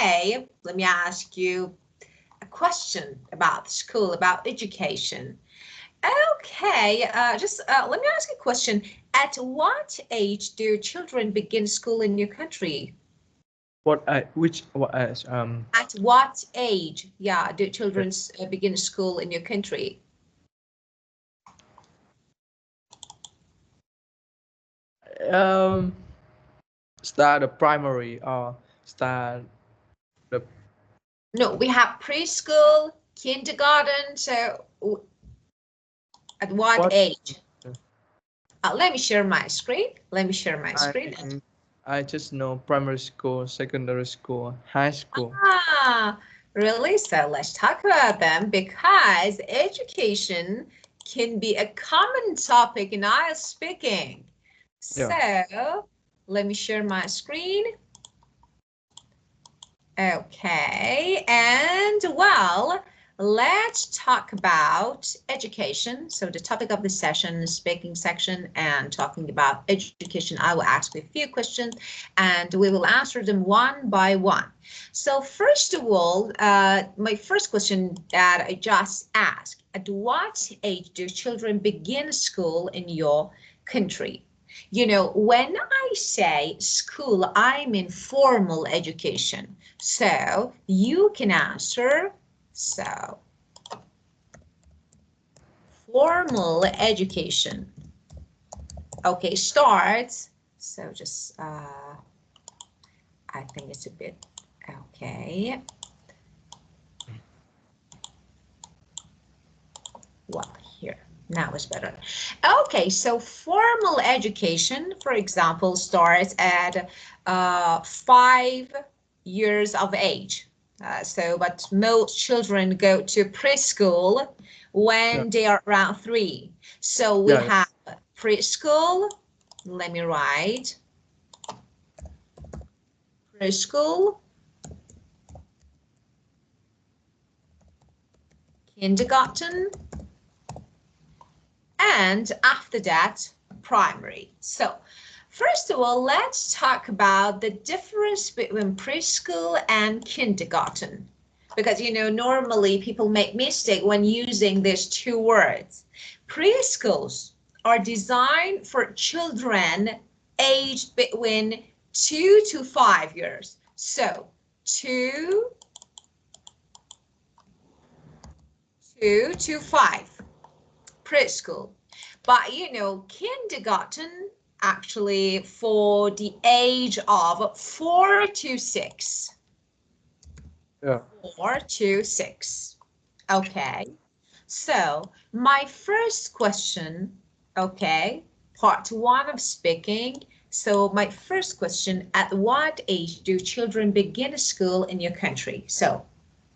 Okay, let me ask you a question about school, about education. Okay, let me ask you a question. At what age do children begin school in your country? At what age, yeah, do children begin school in your country? Start the primary or start the. No, we have preschool, kindergarten. So at what age? Let me share my screen. I just know primary school, secondary school, high school. Really? So let's talk about them, because education can be a common topic in IELTS speaking. Yeah. So let me share my screen. Okay, and well, let's talk about education. So the topic of the session is speaking section, and talking about education, I will ask you a few questions and we will answer them one by one. So first of all, my first question that I just asked, at what age do children begin school in your country? You know, when I say school, I mean formal education. So you can answer, so formal education. Okay, starts. So just, I think it's a bit, okay. Well, here, now it's better. Okay, so formal education, for example, starts at 5 years of age. But most children go to preschool when they are around 3. So we have preschool. Let me write preschool, kindergarten, and after that, primary. So first of all, let's talk about the difference between preschool and kindergarten. Because, you know, normally people make mistake when using these two words. Preschools are designed for children aged between 2 to 5 years. So 2 to 5. Preschool. But you know, kindergarten actually for the age of 4 to 6. Yeah. 4 to 6. Okay. So my first question, okay, part 1 of speaking. So my first question, at what age do children begin school in your country? So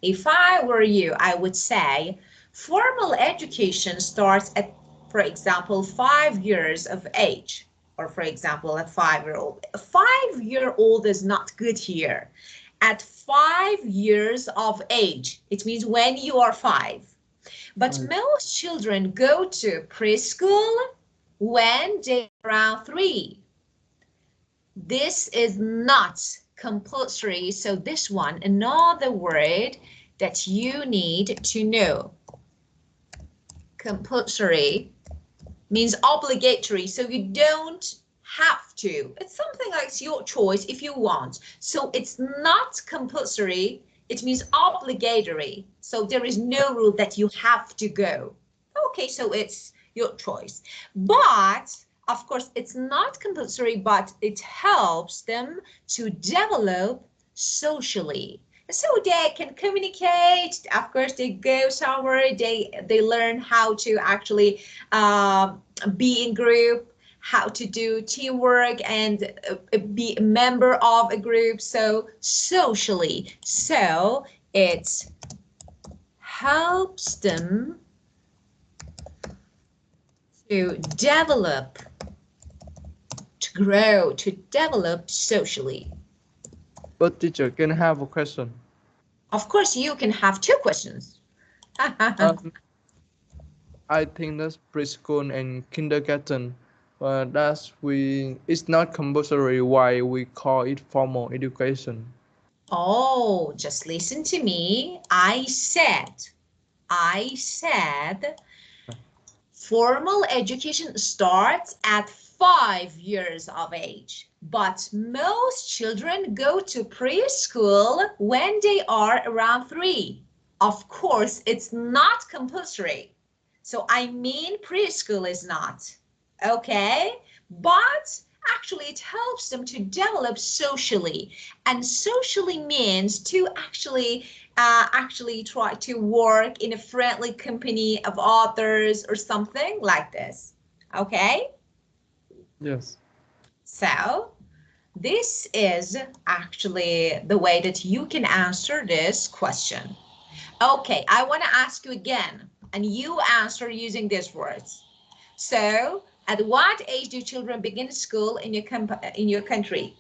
if I were you, I would say formal education starts at, for example, 5 years of age, or for example, a 5-year-old. A 5-year-old is not good here. At 5 years of age, it means when you are 5. But most children go to preschool when they're around 3. This is not compulsory. So this one, another word that you need to know. Compulsory means obligatory, so you don't have to. It's something like it's your choice if you want. So it's not compulsory, it means obligatory. So there is no rule that you have to go. Okay, so it's your choice. But of course, it's not compulsory, but it helps them to develop socially. So they can communicate. Of course, they go somewhere, they learn how to actually be in group, how to do teamwork, and be a member of a group. So socially, so it helps them to develop, to grow, to develop socially. But teacher, can I have a question? Of course, you can have 2 questions. I think that's preschool and kindergarten, but it's not compulsory. Why we call it formal education? Oh, just listen to me. I said formal education starts at 5 years of age, but most children go to preschool when they are around 3. Of course, it's not compulsory. So I mean preschool is not, okay? But actually it helps them to develop socially, and socially means to actually try to work in a friendly company of others or something like this, okay? Yes. So this is actually the way that you can answer this question. Okay, I want to ask you again, and you answer using these words. So, at what age do children begin school in your country?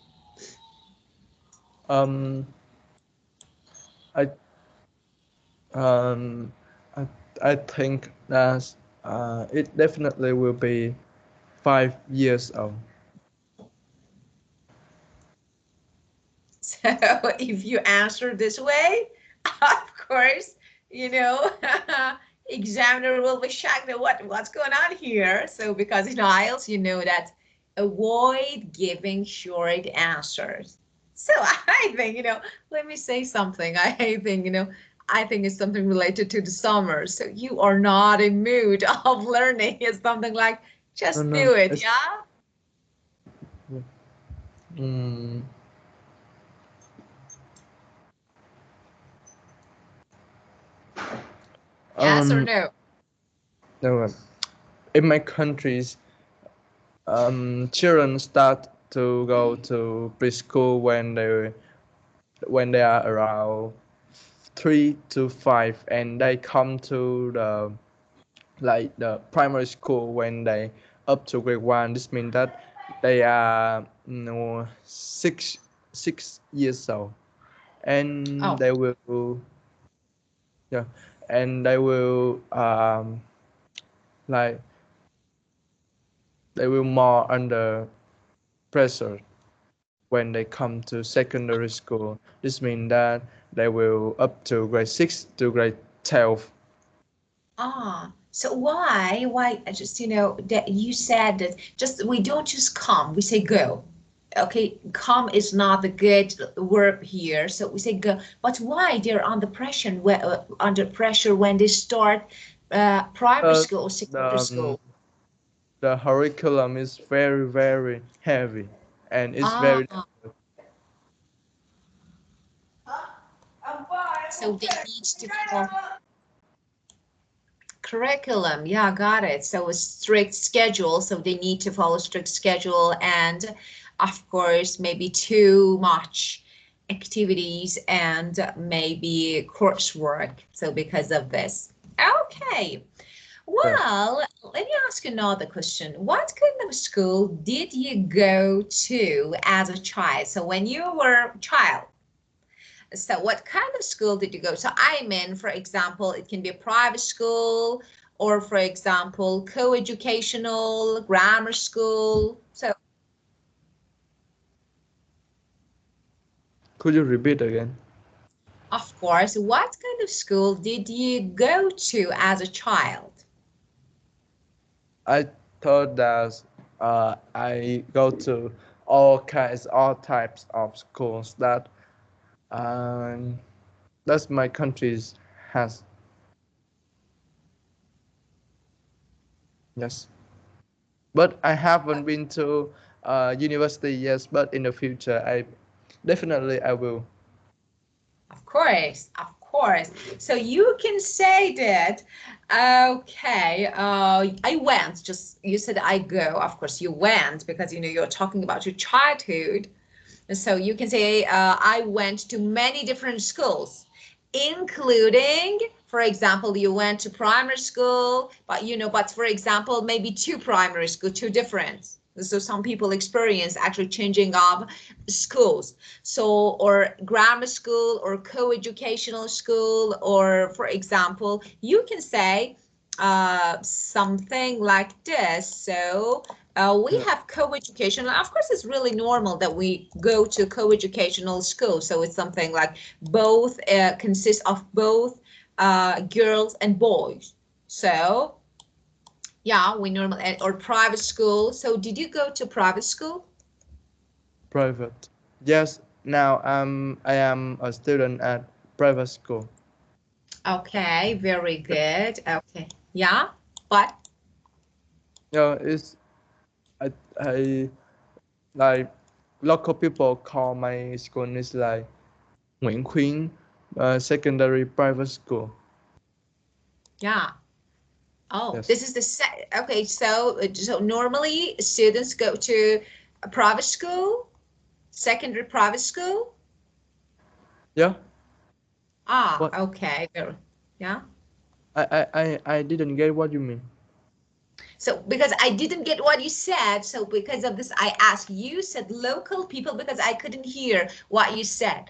Um, I um, I, I think that it definitely will be 5 years old. So, if you answer this way, of course, you know, examiner will be shocked at what's going on here. So, because in IELTS, you know that avoid giving short answers. So, I think, let me say something. I think, I think it's something related to the summer. So, you are not in mood of learning. It's something like, No, just no. do it, yeah? Mm, Yes or um, no? no. In my countries, children start to go to preschool when they are around 3 to 5, and they come to the primary school when they up to grade 1. This means that they are 6 years old, and Oh. they will, yeah, and they will like they will more under pressure when they come to secondary school. This means that they will up to grade 6 to grade 12. So why, just, that you said that just we don't just come, we say go. Okay, come is not the good verb here, so we say go. But why they're under pressure when they start primary Uh, school or the secondary school? the curriculum is very very heavy, and it's Ah, very so they need to follow curriculum. Yeah, got it. So a strict schedule, so they need to follow strict schedule, and of course maybe too much activities and maybe coursework, so because of this. Okay, yeah. well, let me ask you another question. What kind of school did you go to as a child? So when you were a child, so what kind of school did you go? So I mean, for example, it can be a private school, or for example, co-educational, grammar school. So Could you repeat again? of course, what kind of school did you go to as a child? I thought that I go to all types of schools that um, that's my country's has. Yes, but I haven't been to university yet. But in the future, I will. Of course, of course. So you can say that, okay, I went, just you said I go. Of course, you went because you're talking about your childhood. So you can say, I went to many different schools, including, for example, you went to primary school, but for example, maybe two primary school, two different. So some people experience actually changing of schools. So, or grammar school or co-educational school, or for example, you can say something like this. So We have co-educational. Of course, it's really normal that we go to co-educational school. So it's something like both consists of both girls and boys. So yeah, we normally, or private school. So did you go to private school? Private. Yes, now I am a student at private school. Okay, very good. Okay, yeah, but It's I like local people call my school is like Nguyễn Khuyến Secondary Private School. yeah. Oh, Yes. this is the set. Okay, so normally students go to a private school, secondary private school. Yeah. Ah, What? okay, very, yeah. I didn't get what you mean. So because I didn't get what you said, so because of this, I asked. You said local people because I couldn't hear what you said.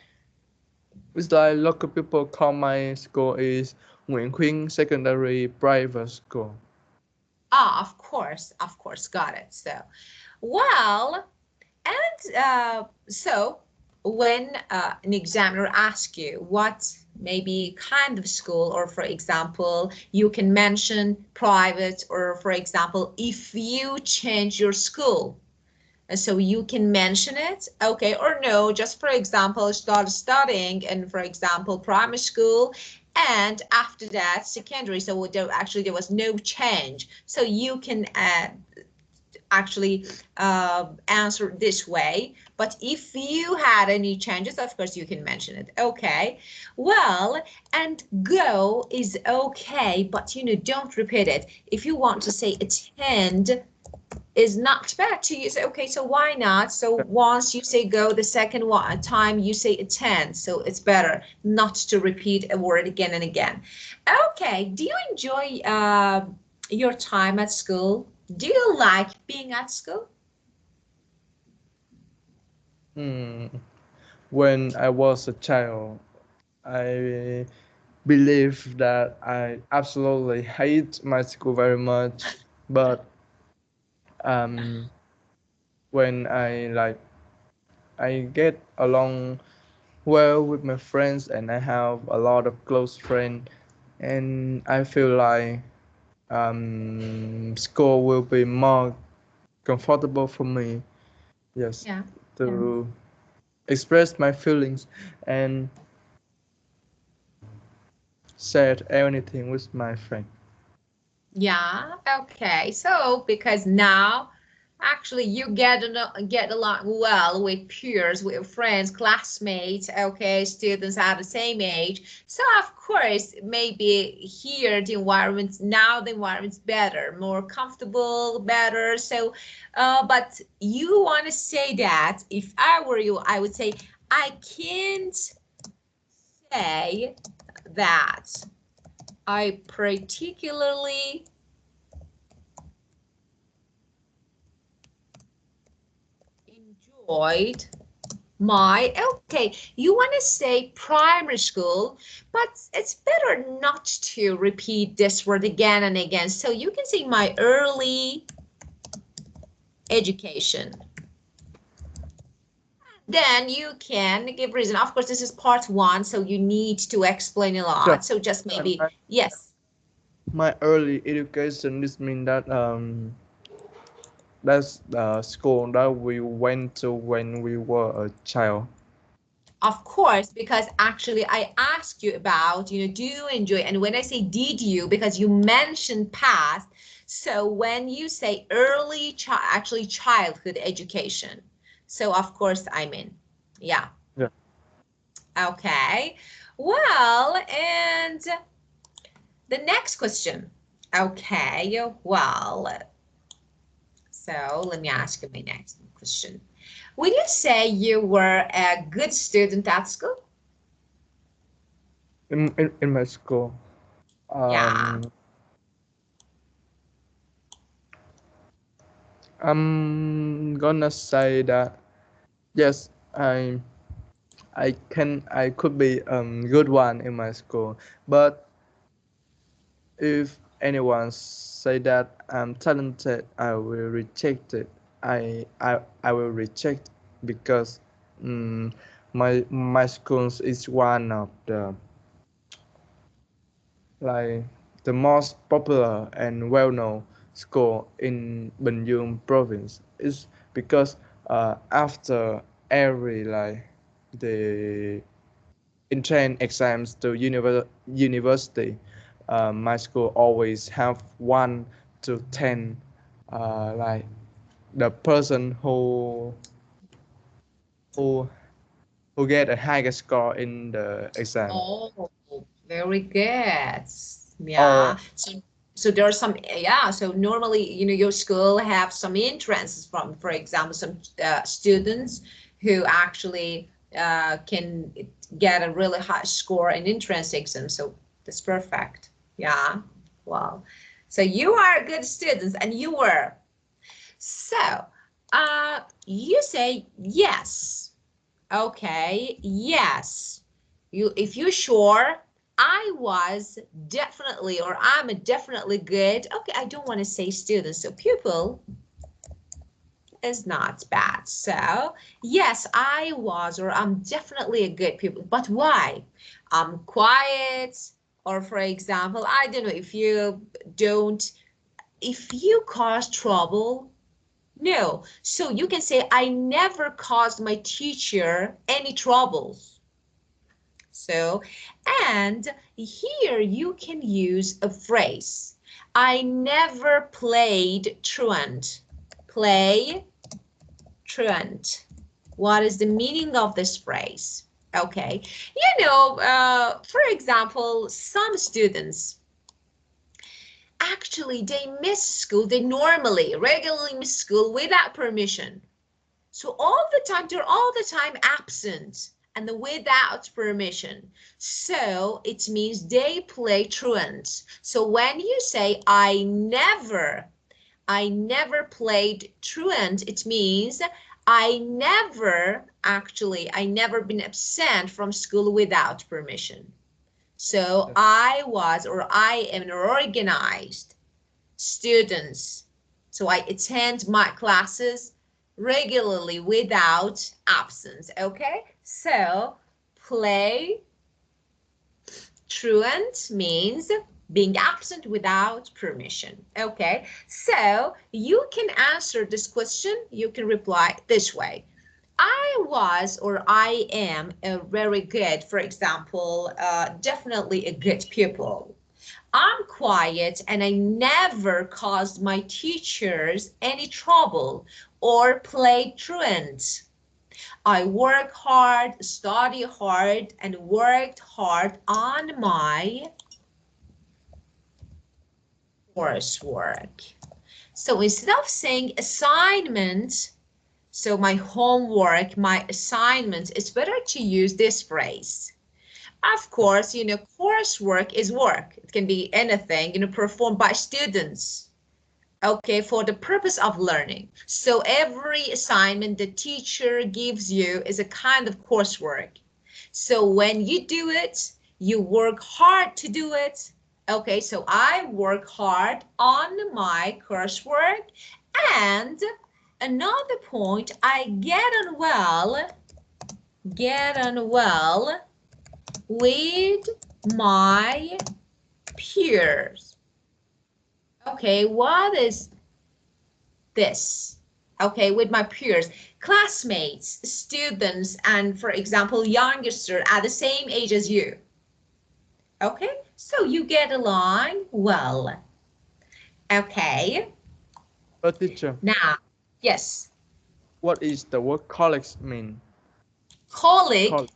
It's like local people call my school is Nguyễn Khuyến Secondary Private School. Ah, of course, got it. So, well, and so when an examiner asks you what maybe kind of school, or for example, you can mention private, or for example, if you change your school, and so you can mention it, okay, or no, just for example, start studying and for example, primary school, and after that, secondary. So there was no change. So you can actually answer this way. But if you had any changes, of course, you can mention it. Okay. Well, and go is okay, but don't repeat it. If you want to say attend, is not bad to you. Say, okay, so why not? So once you say go, the second time you say attend. So it's better not to repeat a word again and again. Okay, do you enjoy your time at school? Do you like being at school? Hmm. When I was a child, I believe that I absolutely hate my school very much. But um, when I get along well with my friends and I have a lot of close friends, and I feel like school will be more comfortable for me. Yes, Yeah. to express my feelings and share anything with my friend. Yeah, okay. So because now actually you get along well with peers, with friends, classmates, okay, students at the same age. So of course, maybe here the environment's better, more comfortable, better. So but you want to say that if I were you, I would say I can't say that I particularly enjoyed my, okay, you want to say primary school, but it's better not to repeat this word again and again. So you can say my early education. Then you can give reason. Of course, this is part one, so you need to explain a Yeah, lot. So just my, maybe, my, yes. my early education. This means that that's the school that we went to when we were a child. Of course, because actually I asked you about, do you enjoy? And when I say did you, because you mentioned past, so when you say actually childhood education. So of course I'm in. Yeah. Yeah. Okay. Well, and the next question. Okay. Well, so let me ask you my next question. Would you say you were a good student at school? In my school. Yeah. Um, I'm gonna say that yes, I could be good one in my school, but if anyone say that I'm talented, I will reject it. I will reject because my school is one of the like the most popular and well-known school in Bình province. Is because after every like the entrance exams to university, my school always have 1 to 10 like the person who who get a higher score in the exam. Oh, very good. Or Yeah. So there are some, yeah. So normally, your school have some entrances from, for example, some students who actually can get a really high score in entrance exam. So that's perfect. Yeah. Wow. So you are a good student, and you were. So, you say yes. Okay, yes. If you're sure, I was definitely, or I'm a definitely good. Okay, I don't want to say student, so pupil is not bad. So, yes, I was, or I'm definitely a good pupil. But why? I'm quiet, or for example, I don't know, don't, if you cause trouble, no. So you can say, I never caused my teacher any troubles. So, and here you can use a phrase. I never played truant. Play truant. What is the meaning of this phrase? Okay. For example, some students actually they miss school. They normally, regularly miss school without permission. So they're all the time absent and without permission. So it means they play truant. So when you say, I never played truant, it means I never been absent from school without permission. So I was, or I am an organized students. So I attend my classes regularly without absence. Okay, so play truant means being absent without permission. Okay, so you can answer this question, you can reply this way. I was, or I am a very good, for example, definitely a good pupil. I'm quiet and I never caused my teachers any trouble or played truant. I work hard, study hard, and worked hard on my coursework. So instead of saying assignment, so my homework, my assignment, it's better to use this phrase. Of course, coursework is work. It can be anything, performed by students, okay, for the purpose of learning. So every assignment the teacher gives you is a kind of coursework. So when you do it, you work hard to do it. Okay, so I work hard on my coursework. And another point, I get on well with my peers. Okay, what is this? Okay, with my peers, classmates, students, and for example, youngster at the same age as you. Okay, so you get along well. Okay, but teacher, now, yes, what is the word colleagues mean? colleague. Colleague.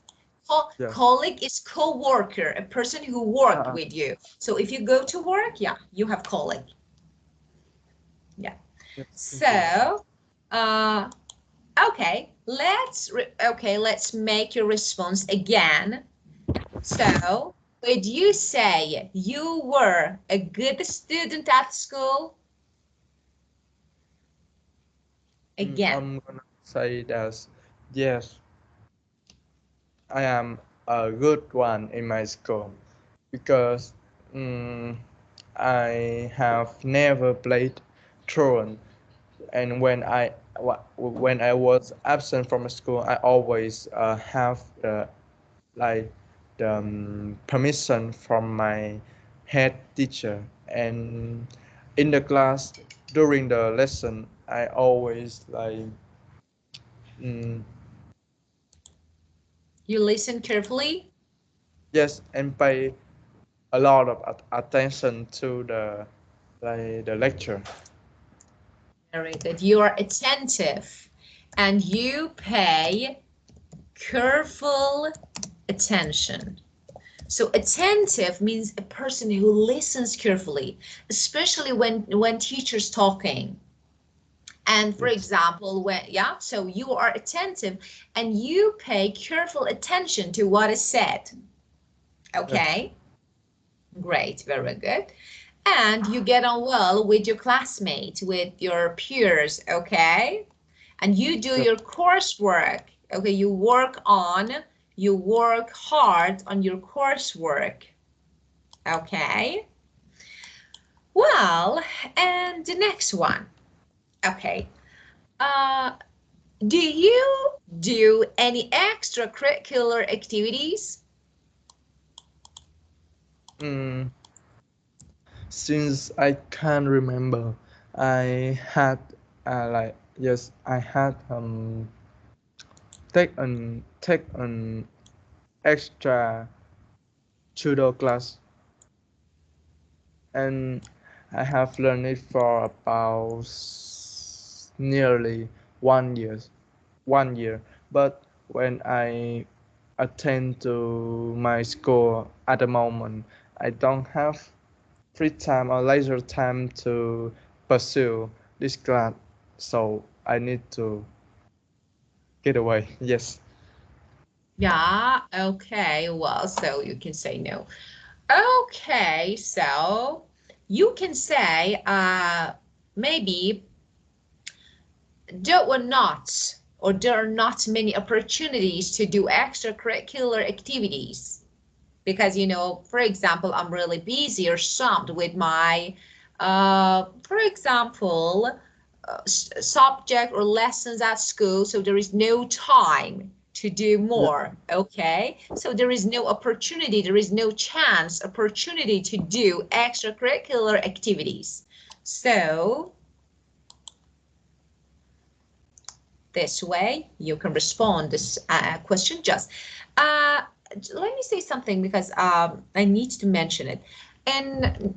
Yeah. Colleague is co-worker, a person who worked Uh, with you. So if you go to work, yeah, you have colleague. Yeah. yeah. Thank you. So, uh, okay, let's make your response again. So, would you say you were a good student at school? Again. I'm gonna say that yes, I am a good one in my school because um, I have never played truant, and when I was absent from school, I always have like the permission from my head teacher, and in the class during the lesson, I always mm, You listen carefully. yes, and pay a lot of attention to the lecture. Very good. You are attentive and you pay careful attention. So attentive means a person who listens carefully, especially when teacher's talking. And for Yes. example, when yeah, so you are attentive and you pay careful attention to what is said. Yes. Okay, great, very good. And you get on well with your classmates, with your peers, okay? And you do Yes. your coursework, okay? You work hard on your coursework, okay? Well, and the next one, okay. Uh, do you do any extracurricular activities? Mm, since I can remember, I had yes, I had take an extra judo class, and I have learned it for about nearly 1 year. 1 year, but when I attend to my school at the moment, I don't have free time or leisure time to pursue this class, so I need to get away. Yes. Yeah, okay, well, so you can say no. Okay, so you can say maybe there were not or there are not many opportunities to do extracurricular activities because for example, I'm really busy or swamped with my for example, subject or lessons at school, so there is no time to do Yeah. more. Okay, so there is no opportunity, there is no chance opportunity to do extracurricular activities. So this way you can respond this question. Just uh, let me say something because I need to mention it. And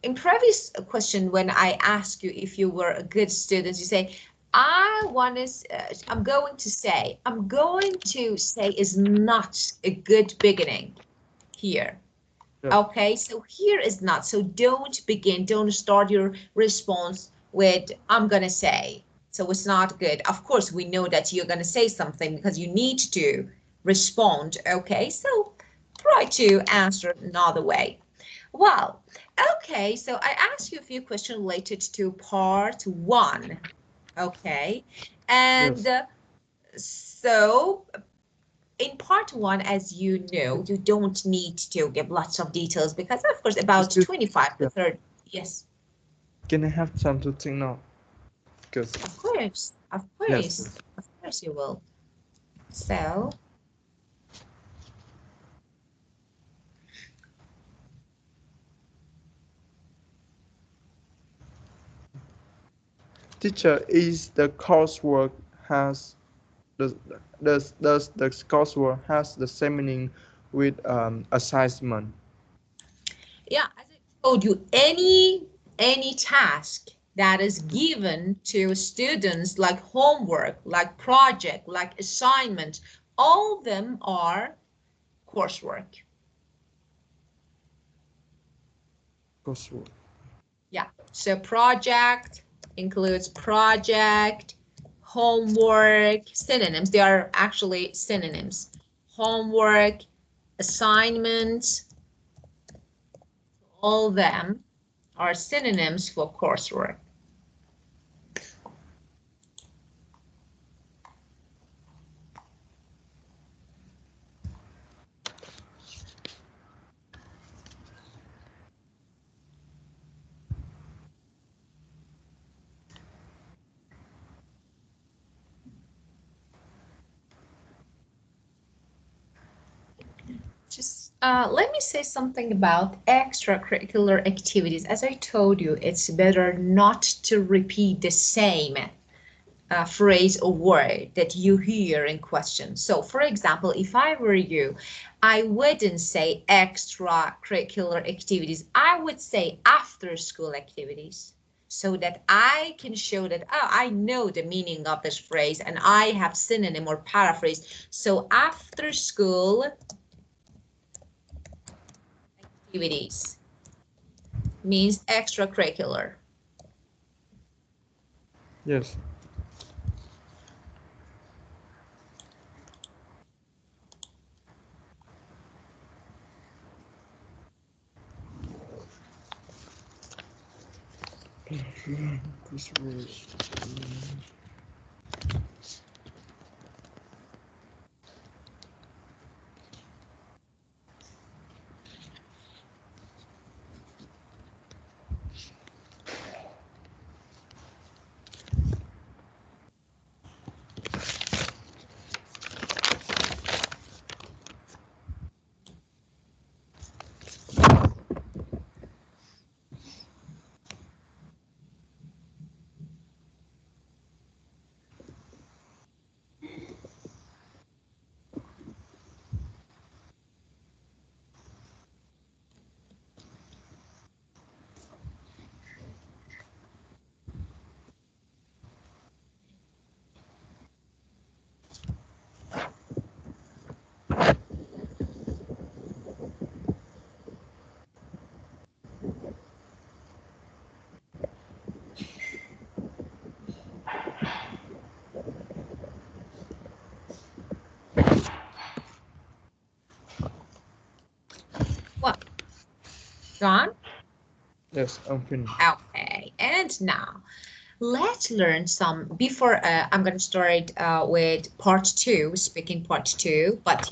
in previous question, when I asked you if you were a good student, you say I'm going to say is not a good beginning here. Yeah. Okay, so here is not. So don't start your response with I'm gonna say. So it's not good. Of course, we know that you're gonna say something because you need to respond. Okay, so try to answer another way. Well, okay, so I asked you a few questions related to part one. Okay, and Yes. so in part one, as you know, you don't need to give lots of details because, of course, about Excuse. 25 to Yeah. 30. Yes, Can I have time to think now? Because of course, of yes, course, yes. of course you will. So, Teacher, is the coursework has does does the coursework has the same meaning with assignment? yeah, as I told you, any task that is given to students like homework, like project, like assignment, all of them are coursework. Coursework. Yeah, so project includes project, homework, synonyms. They are actually synonyms. Homework, assignment, all of them are synonyms for coursework. Just let me say something about extracurricular activities. As I told you, it's better not to repeat the same phrase or word that you hear in questions. So, for example, if I were you, I wouldn't say extracurricular activities. I would say after school activities, so that I can show that, oh, I know the meaning of this phrase and I have synonym or paraphrase. So after school activities means extracurricular. Yes. This was. What? John? Yes, I'm finished. Okay, and now let's learn some before I'm going to start with part two, speaking part two. But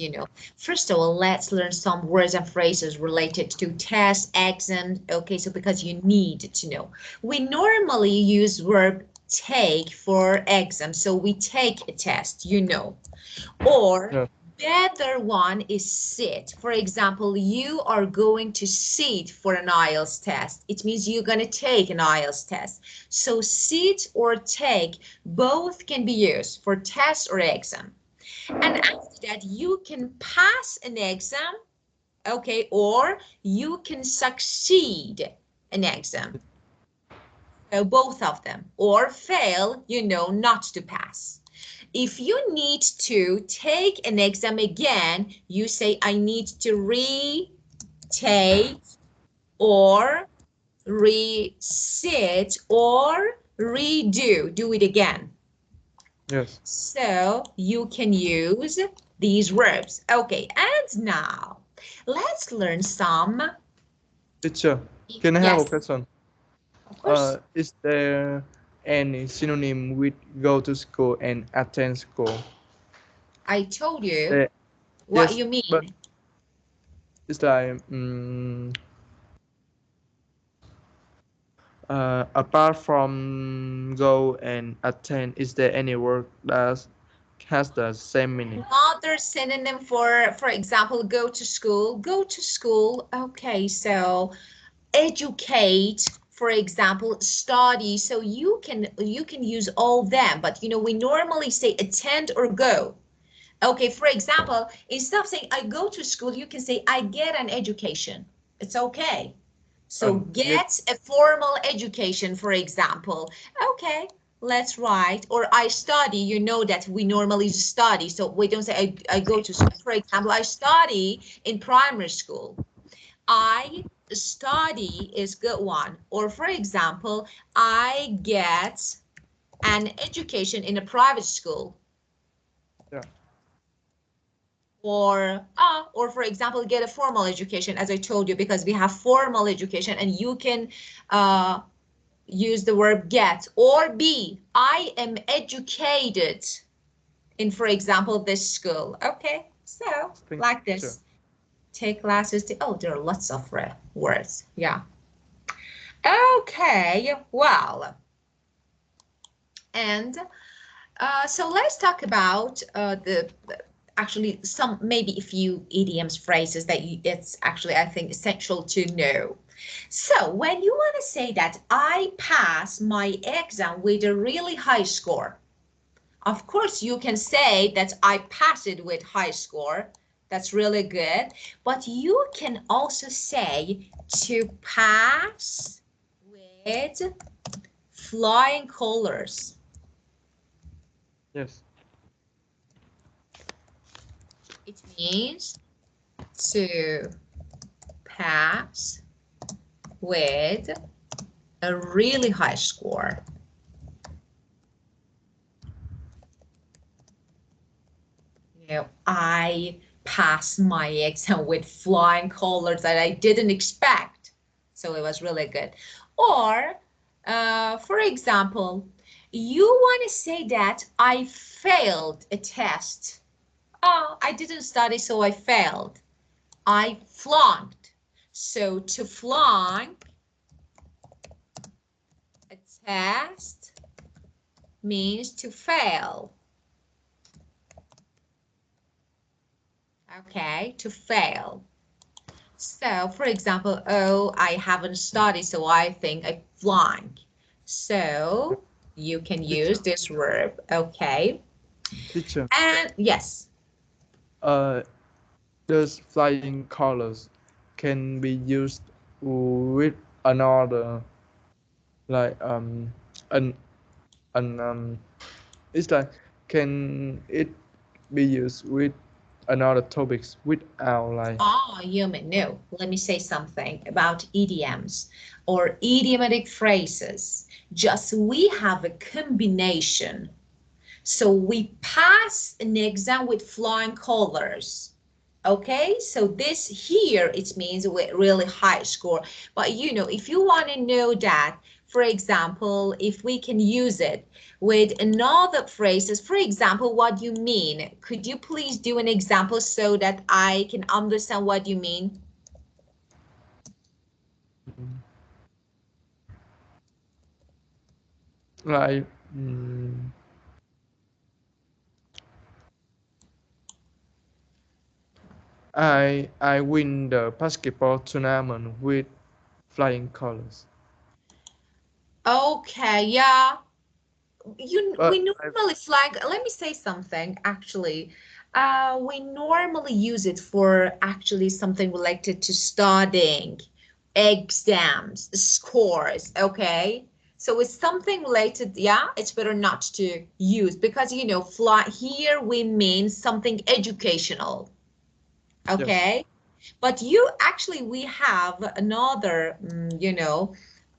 first of all, let's learn some words and phrases related to tests, exams. Okay, so because you need to know, we normally use verb take for exam. So we take a test, or Yeah. better one is sit. For example, you are going to sit for an IELTS test. It means you're going to take an IELTS test. So sit or take, both can be used for test or exam. And after that, you can pass an exam, okay, or you can succeed an exam. So both of them, or fail, not to pass. If you need to take an exam again, you say, I need to retake or resit or redo. Do it again. Yes. So you can use these verbs. Okay, and now let's learn some. Teacher, can I have a Yes, question? of course. Is there any synonym with go to school and attend school? I told you Uh, what yes, you but mean. it's like apart from go and attend, is there any word that has the same meaning? Another synonym for example, go to school. Go to school. Okay, so educate, for example, study. So you can use all of them, but we normally say attend or go. Okay, for example, instead of saying I go to school, you can say I get an education. It's okay. So Get get a formal education, for example. Okay, let's write. Or I study, that we normally study. So we don't say I go to school. For example, I study in primary school. I study is good one. Or for example, I get an education in a private school. yeah. Or for example, get a formal education, as I told you, because we have formal education, and you can use the verb get. Or be, I am educated in, for example, this school. Okay, so Thank like you, teacher. this, take classes. Oh, there are lots of words. Yeah. Okay, well, and so let's talk about actually some maybe a few idioms phrases that it's actually I think essential to know. So when you want to say that I pass my exam with a really high score, of course you can say that I pass it with high score. That's really good. But you can also say to pass with flying colors. Yes. It means to pass with a really high score. You know, I passed my exam with flying colors that I didn't expect. So it was really good. Or, for example, you want to say that I failed a test. Oh, I didn't study, so I failed. I flunked. So to flunk a test means to fail. Okay, to fail. So, for example, oh, I haven't studied, so I think I flunked. So you can use Teacher. this verb, okay? Teacher. And yes. Uh, those flying colors can be used with another like an an it's like can it be used with another topics without like Oh, you may know. Let me say something about idioms or idiomatic phrases. Just we have a combination. So we pass an exam with flying colors. Okay, so this here, it means with really high score. But you know, if you want to know that, for example, if we can use it with another phrases, for example, what you mean, could you please do an example so that I can understand what you mean? like mm, I win the basketball tournament with flying colors. Okay, yeah. We But normally flag, let me say something actually. We normally use it for actually something related to studying, exams, scores, okay? So it's something related, yeah, it's better not to use because you know, fly here we mean something educational, yes, okay? But you actually, we have another, you know,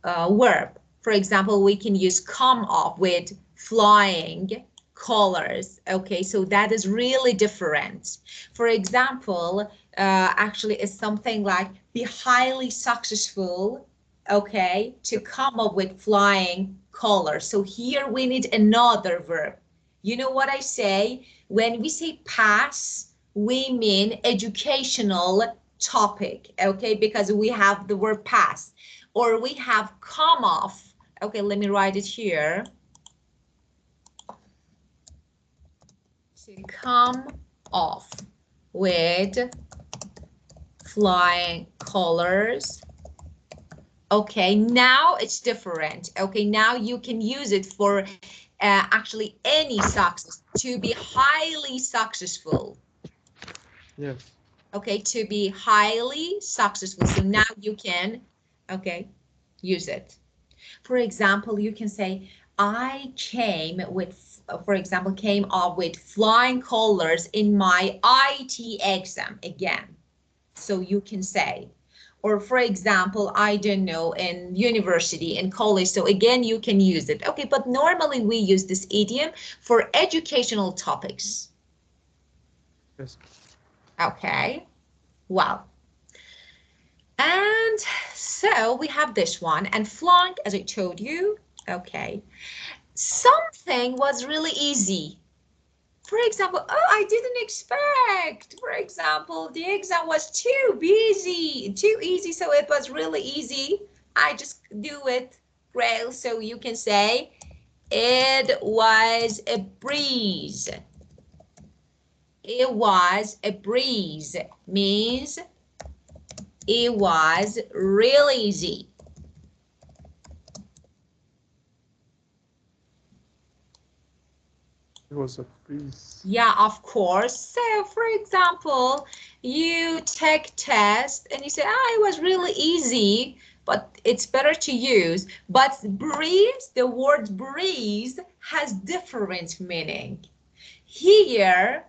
verb. For example, we can use come up with flying colors. Okay, so that is really different. For example, actually, it's something like be highly successful. Okay, to come up with flying colors. So here we need another verb. You know what I say? When we say pass, we mean educational topic, okay? Because we have the word pass, or we have come off. Okay, let me write it here. To come off with flying colors. Okay, now it's different. Okay, now you can use it for actually any success, to be highly successful. yes, Okay, to be highly successful. So now you can, okay, use it. For example, you can say, I came with, for example, came up with flying colors in my IT exam again. So you can say, or for example, I don't know, in university, in college. So again, you can use it. Okay, but normally we use this idiom for educational topics. yes. Okay, well. And so we have this one, and flunk, as I told you, okay. Something was really easy. For example, oh, I didn't expect. For example, the exam was too easy, so it was really easy. I just do it. Great, so you can say it was a breeze. It was a breeze. Means it was real easy. It was a breeze. Yeah, of course. So, for example, you take test and you say, "Ah, it was really easy," but it's better to use. But breeze, the word breeze has different meaning. Here,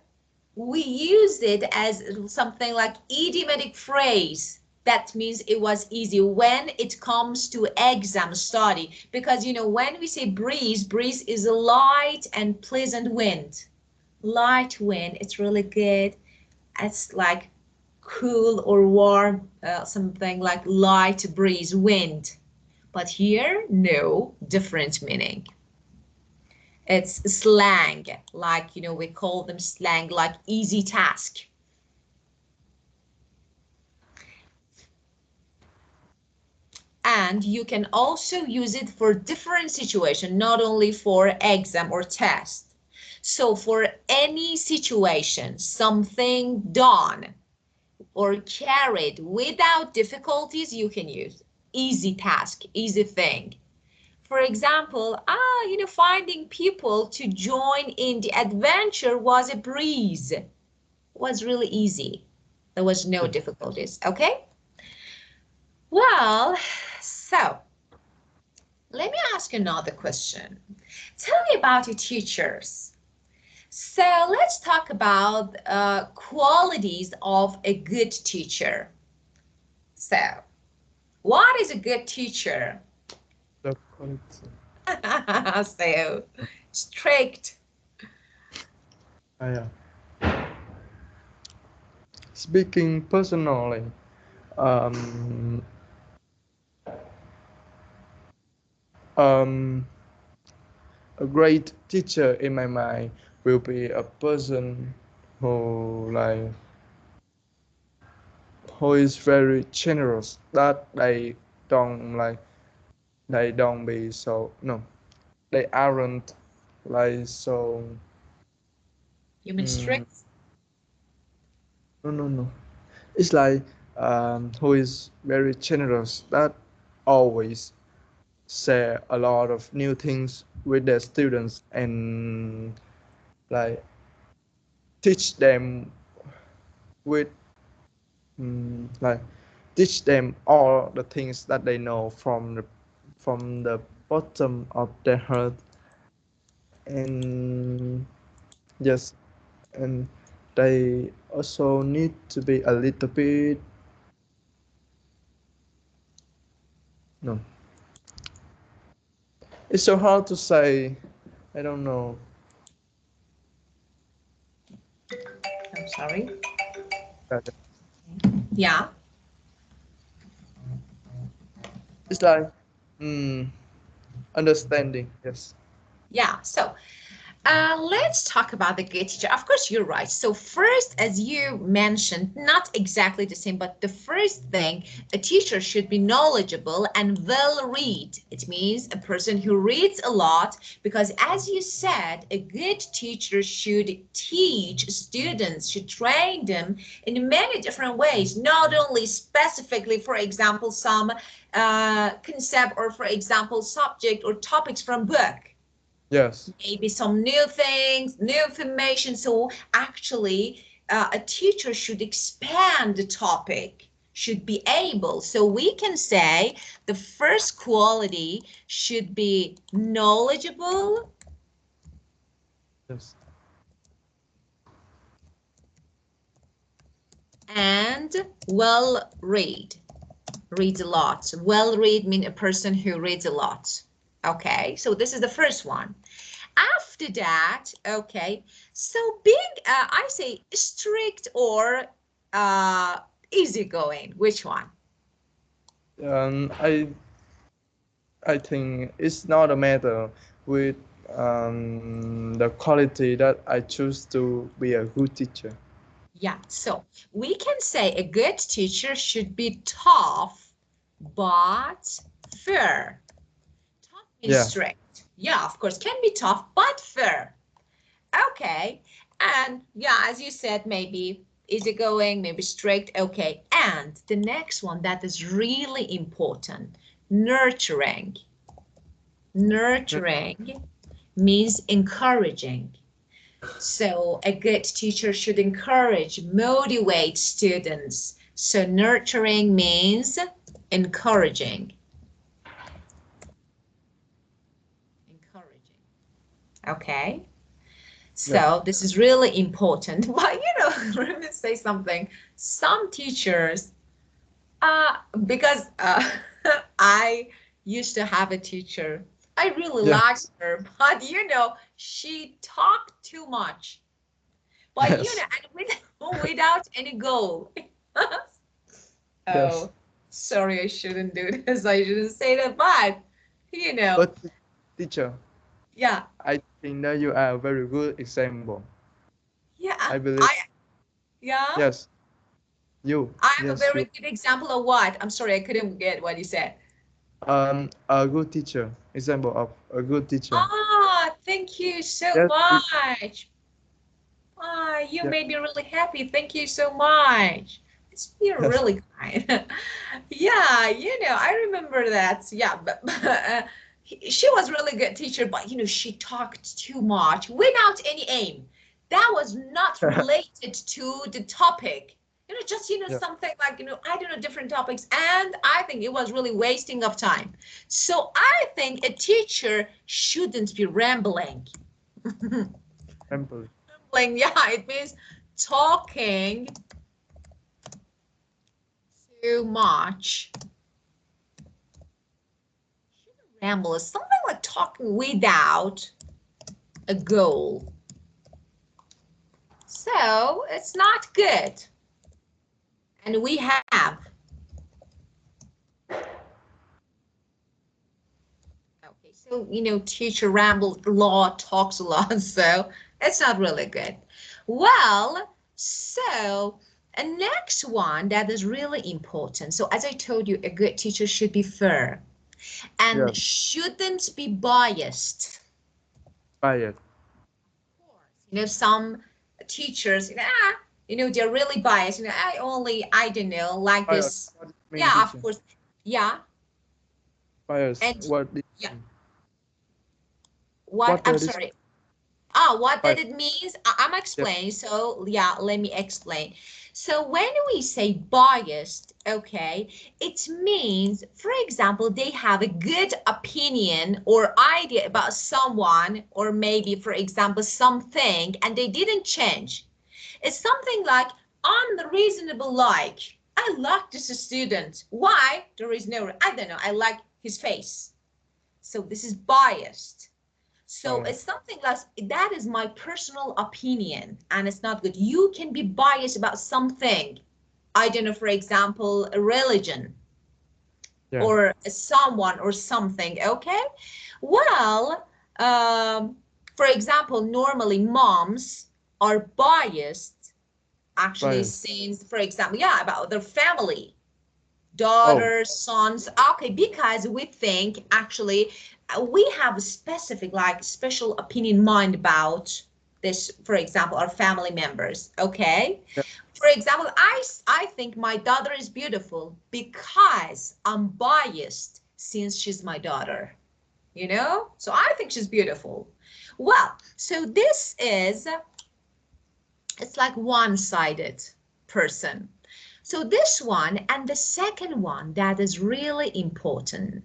we use it as something like idiomatic phrase. That means it was easy when it comes to exam study. Because, you know, when we say breeze, breeze is a light and pleasant wind. Light wind, it's really good. It's like cool or warm, something like light breeze, wind. But here, no, different meaning. It's slang, like, you know, we call them slang, like easy task. And you can also use it for different situations, not only for exam or test. So for any situation, something done or carried without difficulties, you can use easy task, easy thing. For example, you know, finding people to join in the adventure was a breeze. It was really easy. There was no difficulties, okay? Well, so let me ask another question. Tell me about your teachers. So let's talk about qualities of a good teacher. So, what is a good teacher? The quality. So, strict. Yeah. Speaking personally, um, um, a great teacher in my mind will be a person who like who is very generous. That don't like they don't be so no, they aren't like so. You mean Mm, strict? no. It's like who is very generous. That always share a lot of new things with their students and like teach them with like teach them all the things that they know from the bottom of their heart and yes and they also need to be a little bit no, it's so hard to say. I don't know. I'm sorry. That Yeah. it's like mm, understanding. Yes. Yeah. So let's talk about the good teacher. Of course, you're right. So first, as you mentioned, not exactly the same, but the first thing, a teacher should be knowledgeable and well read. It means a person who reads a lot, because as you said, a good teacher should teach students, should train them in many different ways, not only specifically, for example, some concept or, for example, subject or topics from book, Yes. maybe some new things, new information. So actually, a teacher should expand the topic, should be able. So we can say the first quality should be knowledgeable Yes. and well read. Reads a lot. Well read means a person who reads a lot. Okay, so this is the first one. After that, okay, so being, I say strict or easygoing, which one? Um, I I think it's not a matter with the quality that I choose to be a good teacher. Yeah, so we can say a good teacher should be tough, but fair. Tough means Yeah. strict. Yeah, of course, can be tough, but fair. Okay, And yeah, as you said, maybe easygoing, maybe strict. Okay. And the next one that is really important, nurturing. Nurturing means encouraging. So a good teacher should encourage, motivate students. So nurturing means encouraging. Encouraging. Okay. Yeah. So this is really important. But let me say something. Some teachers, because I used to have a teacher. I really Yeah. liked her, but she talked too much. But Yes. and without any goal. Yes. Oh, sorry, I shouldn't do this. I shouldn't say that, but But teacher, yeah, I think that you are a very good example. yeah, I believe. I yeah, Yes. You. I am a Yes. very You. good example of what? I'm sorry, I couldn't get what you said. A good teacher. Example of a good teacher. Ah, thank you so Yes. much. Ah, you Yeah. made me really happy. Thank you so much. You're Yes. really kind. Yeah, I remember that. Yeah, but she was really good teacher, but she talked too much without any aim. That was not related to the topic. Just Yeah. something like I don't know, different topics, and I think it was really wasting of time. So I think a teacher shouldn't be rambling. Example. Rambling, yeah, it means talking too much. Ramble is something like talking without a goal. So it's not good. And we have. Okay, so teacher rambles a lot, talks a lot, so it's not really good. Well, so a next one that is really important. So as I told you, a good teacher should be fair and Yes. shouldn't be biased. Quiet. Some teachers, they're really biased. I don't know, like Quiet. this. What do you mean, Yeah, of teacher? course. Yeah. Quiet. And What? yeah, what, What I'm does this? sorry. Oh, what that Quiet. it means? I'm Yeah. explaining. So yeah, let me explain. So when we say biased, okay, it means, for example, they have a good opinion or idea about someone, or maybe, for example, something, and they didn't change. It's something like unreasonable like. I like this student. Why? There is no, I don't know, I like his face. So this is biased. So Oh. it's something like that is my personal opinion and it's not good. You can be biased about something. I don't know, for example, a religion Yeah. or someone or something, okay? Well, for example, normally moms are biased actually Quiet. since, for example, yeah, about their family, Oh. daughters, sons. Okay, because we think actually we have a specific, like, special opinion mind about this, for example, our family members. Okay. Yeah. For example, I think my daughter is beautiful because I'm biased since she's my daughter, so I think she's beautiful. Well, so this is, it's like one-sided person. So this one and the second one that is really important,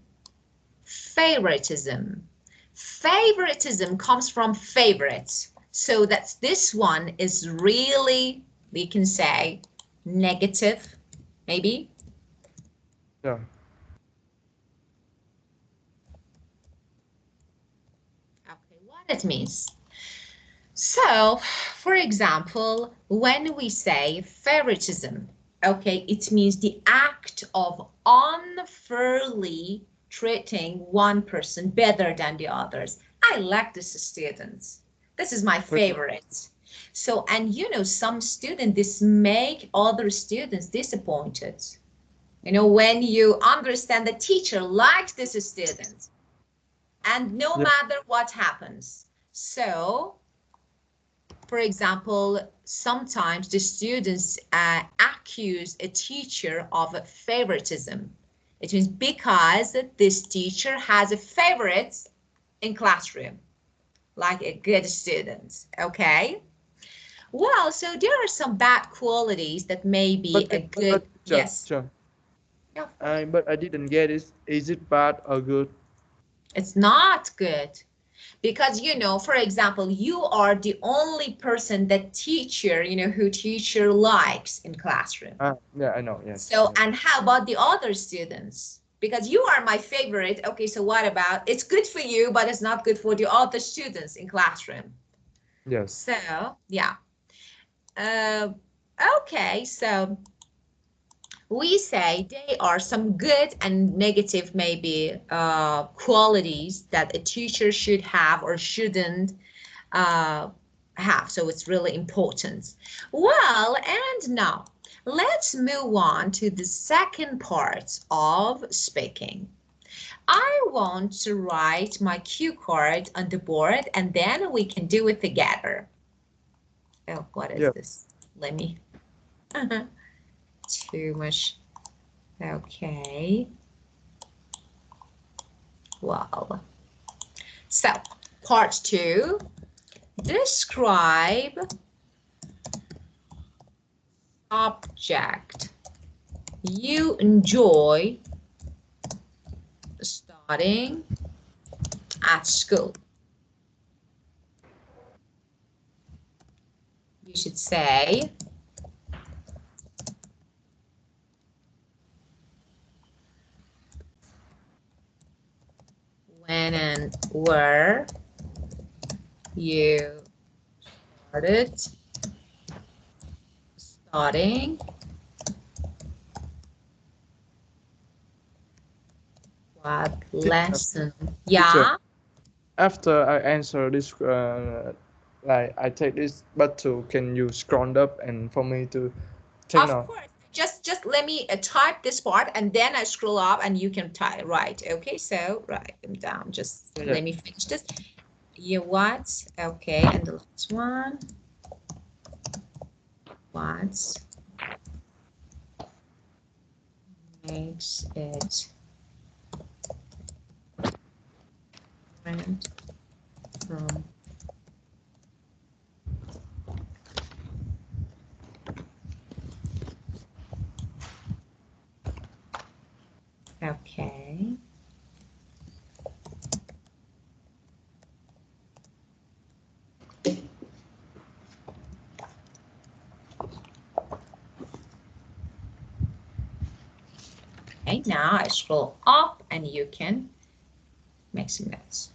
favoritism. Favoritism comes from favorites. So that's, this one is really, we can say, negative, maybe. Yeah. Okay, what it means. So, for example, when we say favoritism, okay, it means the act of unfairly treating one person better than the others. I like this student. This is my Very favorite. So, and some students, this make other students disappointed. When you understand the teacher likes this student, and no yeah. matter what happens. So, For example, sometimes the students accuse a teacher of favoritism. It means because this teacher has a favorite in classroom, like a good student, okay? Well, so there are some bad qualities that may be a good, yes. Sure. Yeah, of course. But I didn't get it. Is it bad or good? It's not good. Because, for example, you are the only person that teacher, who teacher likes in classroom. Yeah, I know. Yes. So, Yes. and how about the other students? Because you are my favorite. Okay, so what about, it's good for you, but it's not good for the other students in classroom. Yes. So, yeah. Uh, okay, so we say there are some good and negative maybe qualities that a teacher should have or shouldn't uh, have. So it's really important. Well, and now let's move on to the second part of speaking. I want to write my cue card on the board and then we can do it together. Oh, what is Yeah. this? Let me. Too much. Okay. Well, so part two, describe object you enjoy studying at school. You should say when and where you started studying, what Teacher. lesson. Teacher. Yeah, After I answer this, like I take this button, can you scroll up and for me to take of now? course. Just let me type this part and then I scroll up and you can type. Right. Okay. So write them down. Just Yeah. Yeah. let me finish this. You what? Okay. And the last one. What makes it different from okay. Okay, now I scroll up and you can make some notes.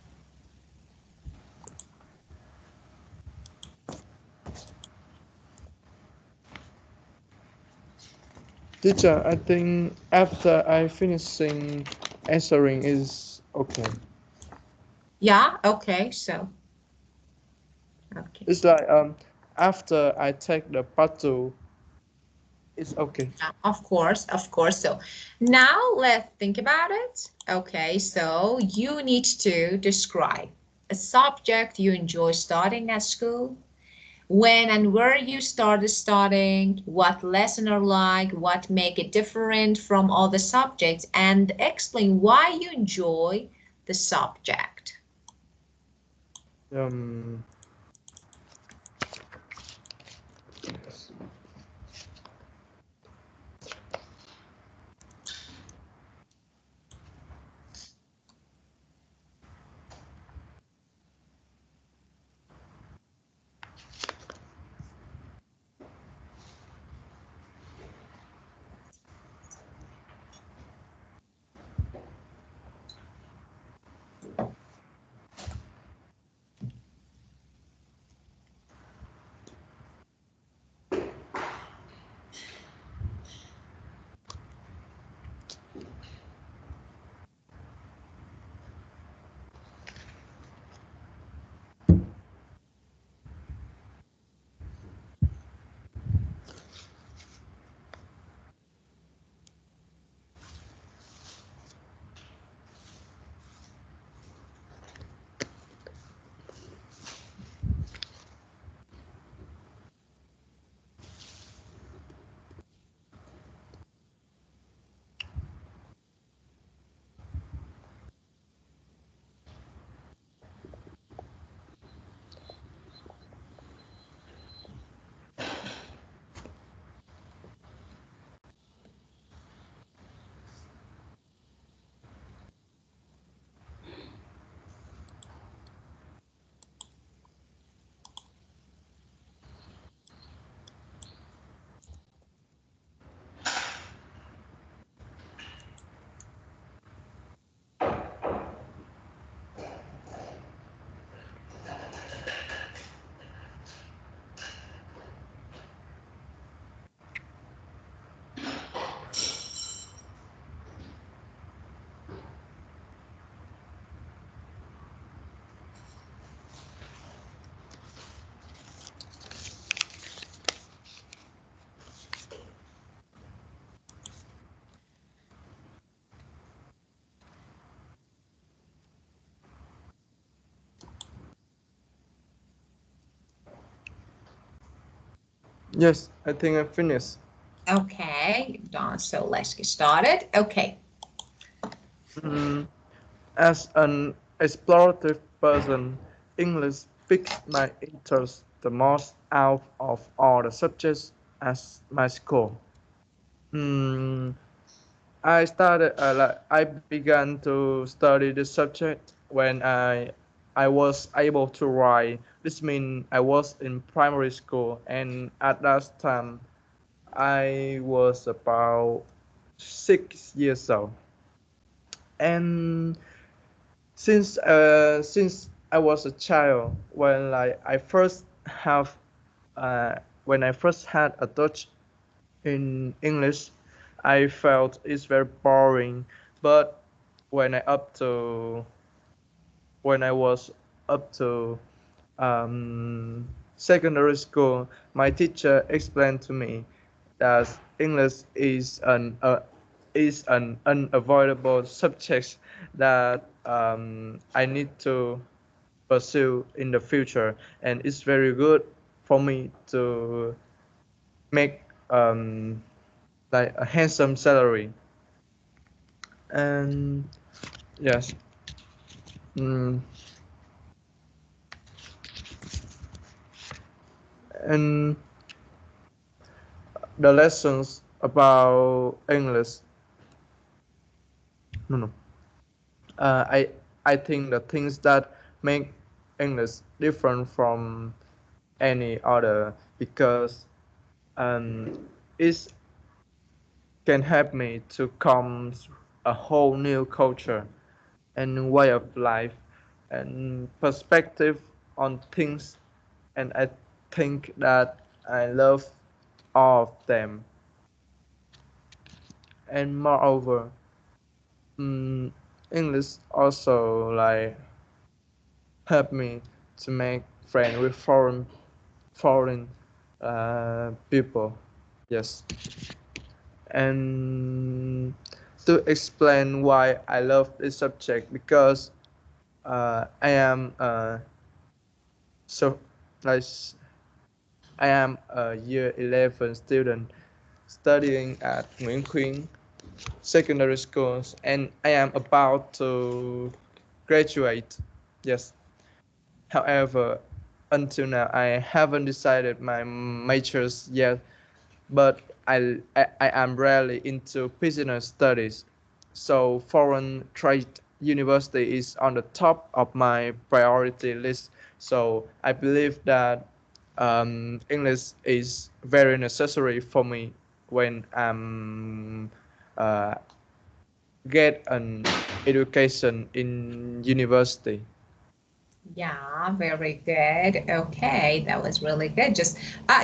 Teacher, I think after I finishing answering is okay. Yeah, okay, so okay. It's like after I take the part two, it's okay. Yeah, of course, of course. So now let's think about it. Okay, so you need to describe a subject you enjoy studying at school, when and where you started studying, what lesson are like, what make it different from other subjects, and explain why you enjoy the subject. Um. Yes, I think I finished. Okay, done. So let's get started. Okay. Mm, as an explorative person, English piques my interest the most out of all the subjects at my school. Mm, I began to study the subject when I was able to write. This means I was in primary school, and at that time I was about 6 years old. And since I was a child, when I first had a touch in English, I felt it's very boring. But when I up to when I was up to secondary school, my teacher explained to me that English is an unavoidable subject that I need to pursue in the future, and it's very good for me to make like a handsome salary. And yes, mm, and the lessons about English. No, no. Uh, I I think the things that make English different from any other because it can help me to come a whole new culture and way of life and perspective on things, and I think that I love all of them. And moreover, mm, English also like help me to make friends with foreign people. Yes, and to explain why I love this subject because I am so like I am a year 11 student studying at Nguyễn Khuyến secondary schools, and I am about to graduate. Yes. However, until now, I haven't decided my majors yet, but I am rarely into business studies. So foreign trade university is on the top of my priority list. So I believe that English is very necessary for me when I'm uh, get an education in university. Yeah, very good. Okay, that was really good. Just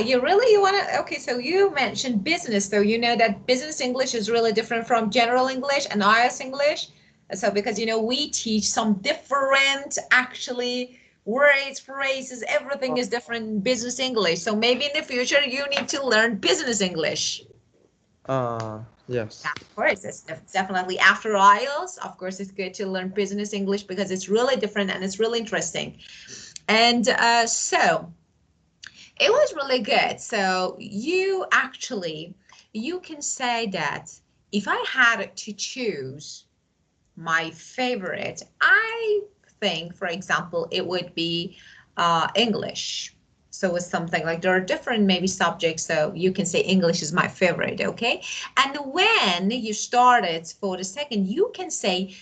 you want to okay, so you mentioned business, so you know that business English is really different from general English and IELTS English. So because we teach some different actually words, phrases, everything is different in business English. So maybe in the future you need to learn business English. Yeah, Yes. of course, it's definitely after IELTS. Of course, it's good to learn business English because it's really different and it's really interesting. And so it was really good. So you can say that if I had to choose my favorite, I think, for example, it would be English. So it's something like there are different maybe subjects. So you can say English is my favorite, okay? And when you started for the second, you can say it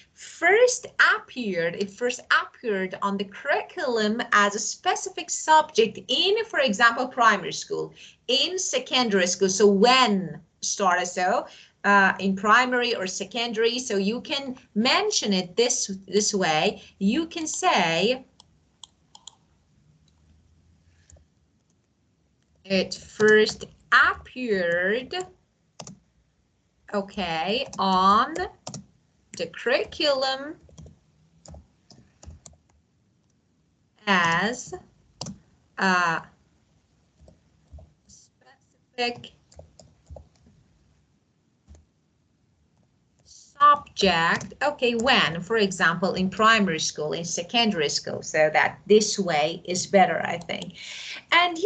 first appeared on the curriculum as a specific subject in, for example, primary school, in secondary school. So when started, so in primary or secondary. So you can mention it this way. You can say it first appeared, okay, on the curriculum as a specific subject, okay, when, for example, in primary school, in secondary school, so that this way is better, I think. And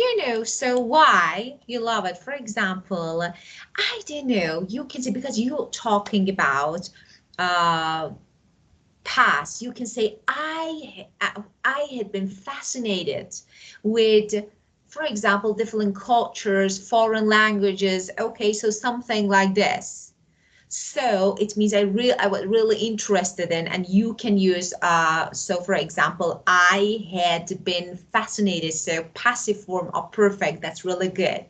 so why you love it, for example, I don't know, you can say, because you're talking about past, you can say, I had been fascinated with, for example, different cultures, foreign languages, okay, so something like this. So it means I was really interested in, and you can use, so for example, I had been fascinated, so passive form of perfect, that's really good.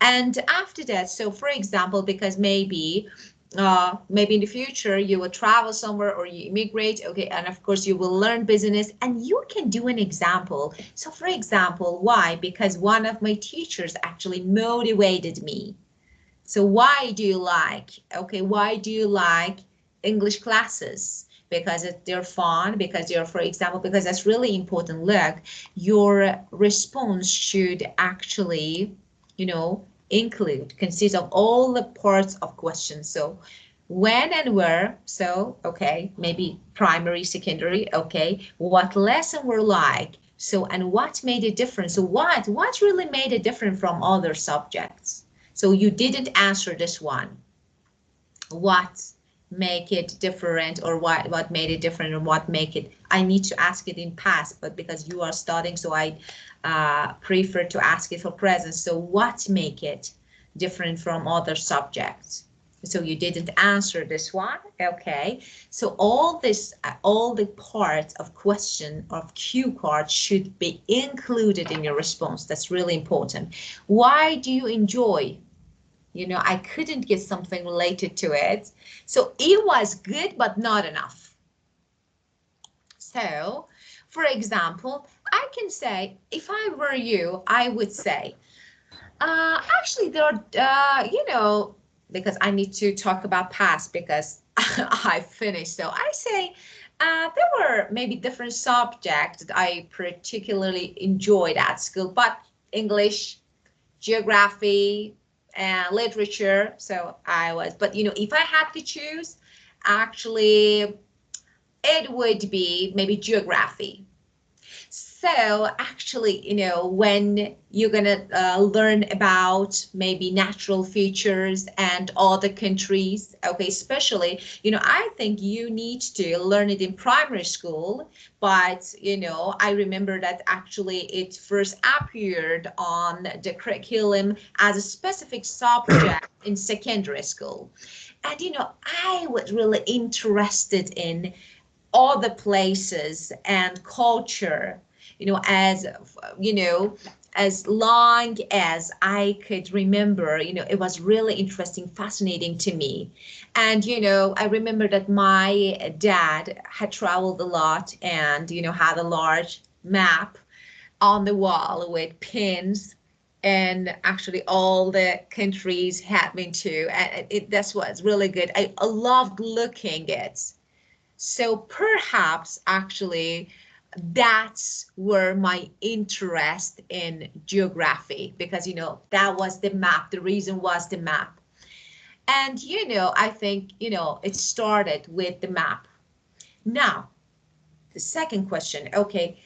And after that, so for example, because maybe in the future you will travel somewhere or you immigrate, okay, and of course you will learn business, and you can do an example. So for example, why? Because one of my teachers actually motivated me. So why do you like, okay, why do you like English classes? Because they're fun, because you're, for example, because that's really important. Look, your response should actually, consist of all the parts of questions. So when and where, so, okay, maybe primary, secondary, okay, what lesson were like, so, and what made it different? So what really made it different from other subjects? So you didn't answer this one. What make it different, or what made it different, or what make it, I need to ask it in past, but because you are studying, so I prefer to ask it for present. So what make it different from other subjects? So you didn't answer this one, okay. So all the parts of question of cue card should be included in your response. That's really important. Why do you enjoy? I couldn't get something related to it. So it was good, but not enough. So, for example, I can say, if I were you, I would say, actually, there are, because I need to talk about past because I finished. So I say, there were maybe different subjects that I particularly enjoyed at school, but English, geography, and literature. So but if I had to choose, actually, it would be maybe geography. So actually, when you're gonna learn about maybe natural features and other countries, okay, especially, I think you need to learn it in primary school, but, I remember that actually it first appeared on the curriculum as a specific subject in secondary school. And, I was really interested in other places and culture, as as long as I could remember, it was really interesting, fascinating to me. And I remember that my dad had traveled a lot and had a large map on the wall with pins, and actually all the countries had been to, and that's what's really good. I loved looking at. So perhaps actually that's where my interest in geography, because that was the map, the reason was the map. And I think it started with the map. Now the second question, okay,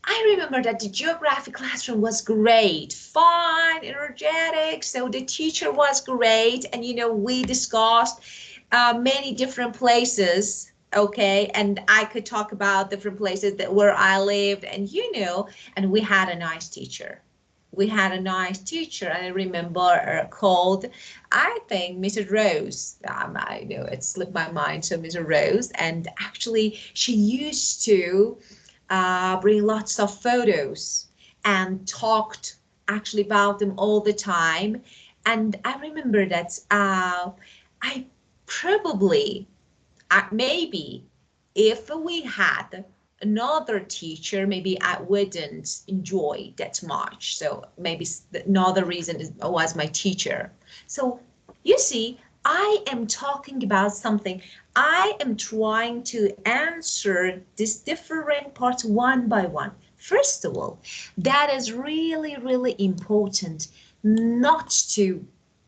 I remember that the geography classroom was great, fun, energetic. So the teacher was great, and we discussed many different places. Okay, and I could talk about different places where I lived, and and we had a nice teacher. We had a nice teacher, and I remember called, I think, Mrs. Rose. I know it slipped my mind, so Mrs. Rose, and actually she used to bring lots of photos and talked actually about them all the time. And I remember that I probably, maybe if we had another teacher, maybe I wouldn't enjoy that much. So maybe another reason was my teacher. So you see, I am talking about something. I am trying to answer these different parts one by one. First of all, that is really, really important not to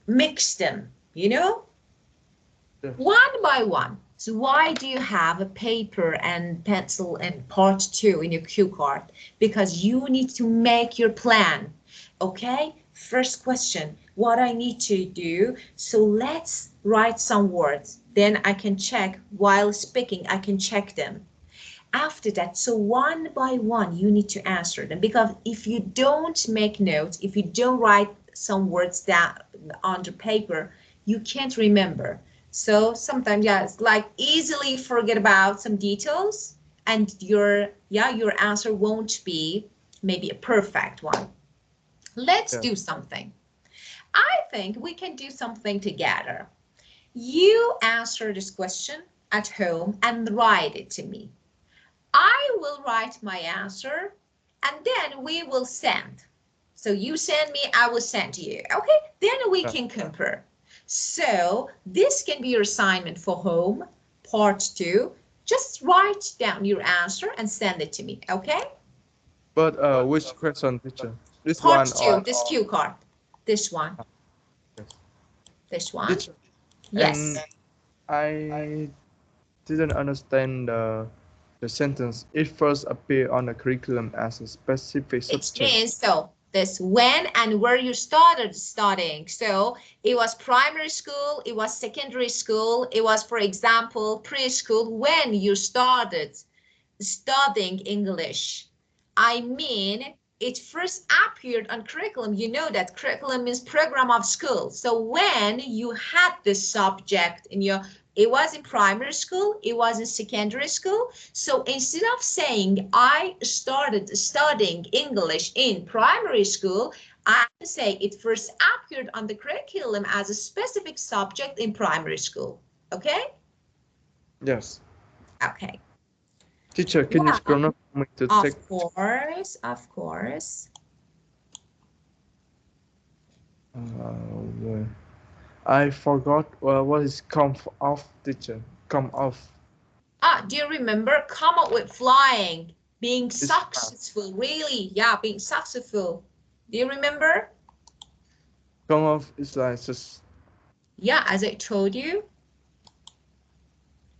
mix them, Yes. one by one. So why do you have a paper and pencil and part 2 in your cue card? Because you need to make your plan. Okay, first question, what I need to do. So let's write some words. Then I can check while speaking, I can check them. After that, so one by one, you need to answer them, because if you don't make notes, if you don't write some words down on the paper, you can't remember. So sometimes, yeah, it's like easily forget about some details, and your answer won't be maybe a perfect one. Let's do something. I think we can do something together. You answer this question at home and write it to me. I will write my answer and then we will send. So you send me, I will send to you. Okay, then we can compare. So this can be your assignment for home, part 2. Just write down your answer and send it to me, okay? But which question, teacher? This Part one 2, or this cue card. This one. yes. This one. Teacher, Yes. and I didn't understand the sentence. It first appeared on the curriculum as a specific It subject. means so this when and where you started studying. So it was primary school, it was secondary school, it was, for example, preschool, when you started studying English. I mean, it first appeared on curriculum. You know that curriculum is program of school. So when you had this subject in your, it was in primary school, it was in secondary school. So instead of saying I started studying English in primary school, I can say it first appeared on the curriculum as a specific subject in primary school. Okay? Yes. Okay. Teacher, can you Yeah, scroll up for me to take? of course, of course. Uh, I forgot what is come off, teacher. Come off. Ah, do you remember? Come up with flying, being It's fast. successful, really, yeah, being successful. Do you remember? Come off is like just Yeah, as I told you,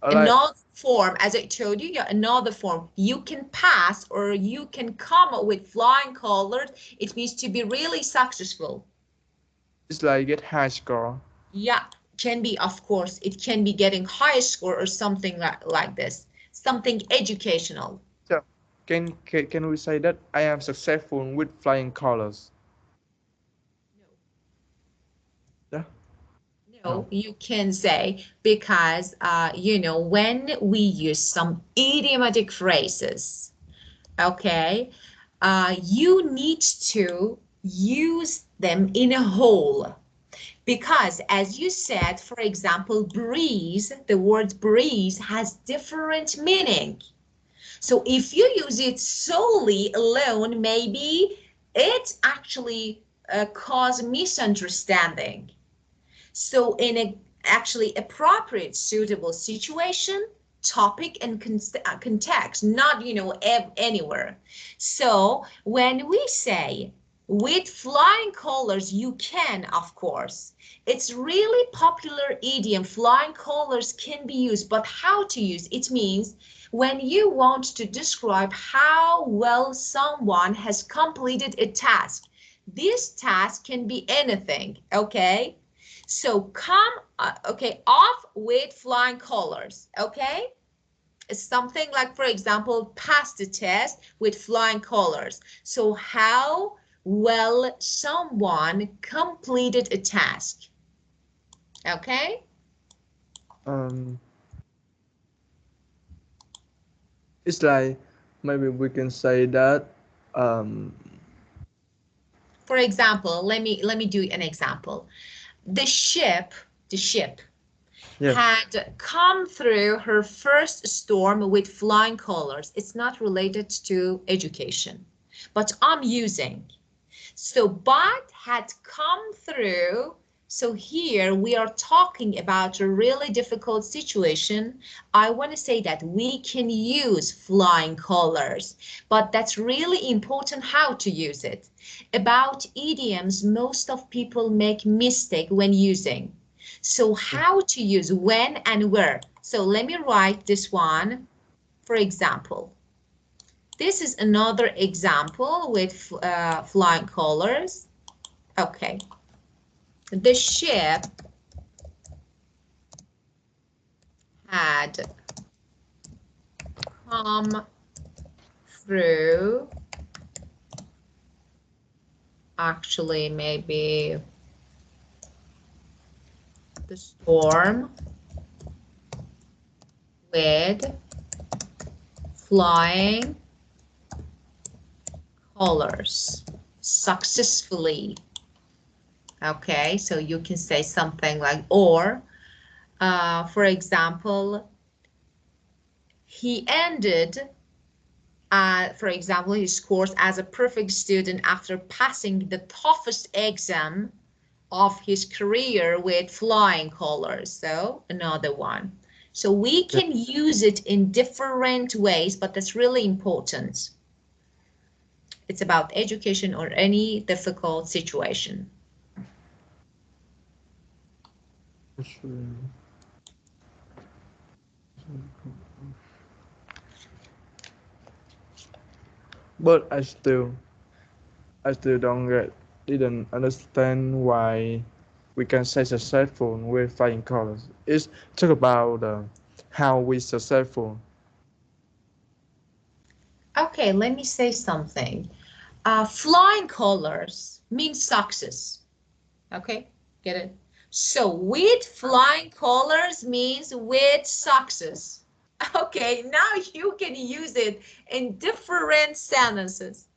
like another form, as I told you, yeah, another form. You can pass or you can come up with flying colors. It means to be really successful. it's like get high score. Yeah, can be, of course, it can be getting high score or something like this, something educational. So can we say that I am successful with flying colors? Yeah. No. No, you can say, because when we use some idiomatic phrases, okay, you need to use them in a whole, because as you said, for example, breeze, the word breeze has different meaning. So if you use it solely alone, maybe it actually cause misunderstanding. So in a actually appropriate, suitable situation, topic and context, not, anywhere. So when we say with flying colors, you can, of course, it's really popular idiom. Flying colors can be used, but how to use it means when you want to describe how well someone has completed a task. This task can be anything, okay? So come, off with flying colors, okay? It's something like, for example, pass the test with flying colors. So how well someone completed a task, okay? Um, it's like maybe we can say that. Um, For example, let me do an example. The ship, the ship yeah. had come through her first storm with flying colors. It's not related to education, but I'm using. So, but had come through. So here we are talking about a really difficult situation. I want to say that we can use flying colors, but that's really important how to use it. About idioms, most of people make mistake when using. So how to use when and where. So let me write this one, for example. This is another example with flying colors. Okay. The ship had come through, actually maybe the storm with flying colors successfully. Okay, so you can say something like, or, for example, he ended, for example, his course as a perfect student after passing the toughest exam of his career with flying colors. So another one. So we can use it in different ways, but that's really important. It's about education or any difficult situation. But I still didn't understand why we can say successful with flying colors. It's talk about how we successful. Okay, let me say something. Flying colors means success. Okay, get it? So with flying colors means with success. Okay, now you can use it in different sentences.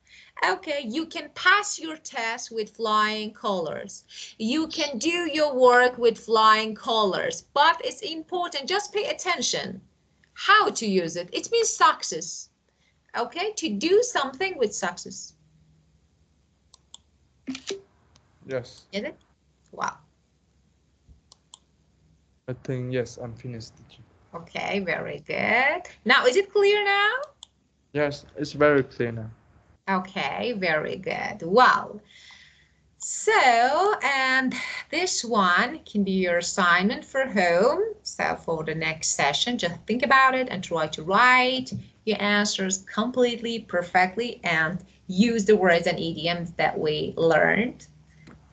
Okay, you can pass your test with flying colors. You can do your work with flying colors, but it's important, just pay attention how to use it. It means success. Okay, to do something with success. Yes, Get it? Wow. I think yes, I'm finished. Okay, very good. Now, is it clear now? Yes, it's very clear now. Okay, very good. Well, so, and this one can be your assignment for home. So for the next session, just think about it and try to write your answers completely, perfectly, and use the words and idioms that we learned.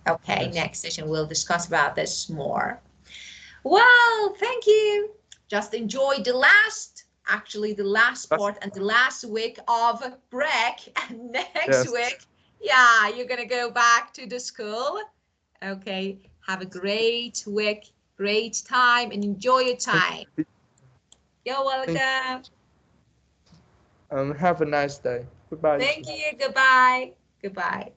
Okay, Yes. next session we'll discuss about this more. Well, thank you. Just enjoy actually the last part and the last week of break. And next Yes. week, yeah, you're gonna go back to the school. Okay, have a great week, great time, and enjoy your Thank time. you. You're Thank welcome. Have a nice day. Goodbye. Thank you. Goodbye. Goodbye.